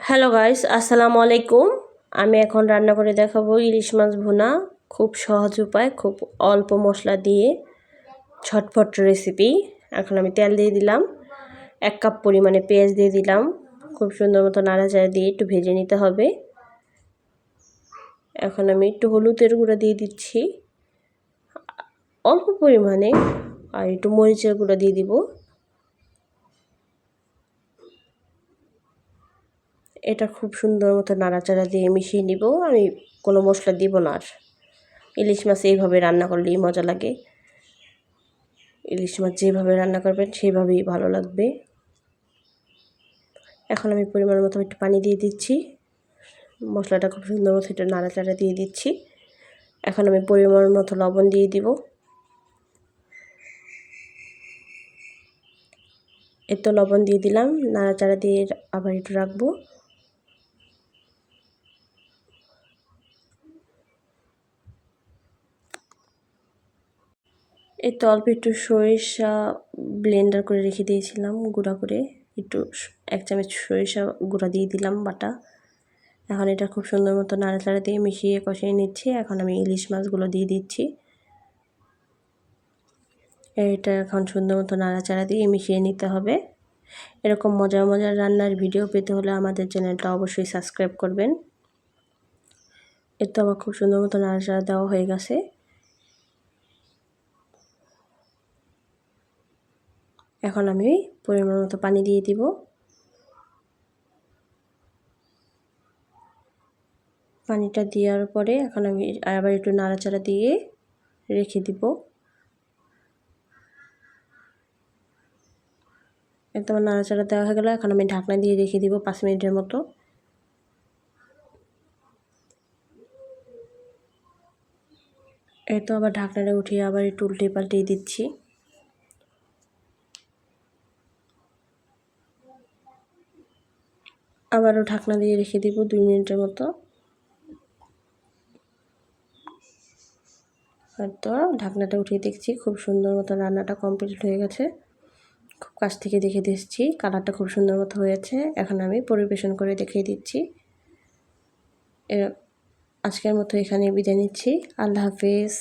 Hello guys, আসসালামু আলাইকুম। আমি এখন রান্না করে দেখাবো ইলিশ মাছ ভুনা। খুব সহজ উপায়, খুব অল্প মশলা দিয়ে ঝটপট রেসিপি। এখন আমি তেল দিয়ে দিলাম, 1 কাপ পরিমাণে পেঁয়াজ দিয়ে দিলাম। খুব সুন্দর মতো নাড়াচাড়া দিয়ে একটু ভেজে নিতে হবে। এখন আমি একটু হলুদের গুঁড়া দিয়ে দিচ্ছি অল্প পরিমাণে, আর একটু মরিচের গুঁড়া দিয়ে দিব। এটা খুব সুন্দর মতো নাড়াচাড়া দিয়ে মিশিয়ে নিব। আমি কোনো মশলা দিব না আর। ইলিশ মাছ এইভাবে রান্না করলেই মজা লাগে। ইলিশ মাছ যেভাবে রান্না করবেন সেভাবেই ভালো লাগবে। এখন আমি পরিমাণ মতো একটু পানি দিয়ে দিচ্ছি। মশলাটা খুব সুন্দর মতো একটু নাড়াচাড়া দিয়ে দিচ্ছি। এখন আমি পরিমাণ মতো লবণ দিয়ে দিব। এত লবণ দিয়ে দিলাম, নাড়াচাড়া দিয়ে আবার একটু রাখবো। এই তো অল্প একটু সরিষা ব্লেন্ডার করে রেখে দিয়েছিলাম গুঁড়া করে, একটু 1 চামচ সরিষা গুঁড়া দিয়ে দিলাম বাটা। এখন এটা খুব সুন্দর মতো নাড়াচাড়া দিয়ে মিশিয়ে কষিয়ে নিচ্ছি। এখন আমি ইলিশ মাছগুলো দিয়ে দিচ্ছি। এটা এখন সুন্দর মতো নাড়াচাড়া দিয়ে মিশিয়ে নিতে হবে। এরকম মজার মজার রান্নার ভিডিও পেতে হলে আমাদের চ্যানেলটা অবশ্যই সাবস্ক্রাইব করবেন। তো আমার খুব সুন্দর মতো নাড়াচাড়া দেওয়া হয়ে গেছে। এখন আমি পরিমাণ মতো পানি দিয়ে দিব। পানিটা দেওয়ার পরে এখন আমি আবার একটু নাড়াচাড়া দিয়ে রেখে দিব। একদম নাড়াচাড়া দেওয়া হয়ে গেল। এখন আমি ঢাকনা দিয়ে রেখে দিব 5 মিনিটের মতো। এই তো আবার ঢাকনাটা উঠিয়ে আবার একটু উল্টে পাল্টে দিচ্ছি। আবারও ঢাকনা দিয়ে রেখে দিব 2 মিনিটের মতো। আর তো ঢাকনাটা উঠিয়ে দেখছি খুব সুন্দর মতো রান্নাটা কমপ্লিট হয়ে গেছে। খুব কাছ থেকে দেখে দিচ্ছি, কালারটা খুব সুন্দর মতো হয়েছে। এখন আমি পরিবেশন করে দেখিয়ে দিচ্ছি। আজকের মতো এখানে বিদায় নিচ্ছি। আল্লাহ হাফেজ।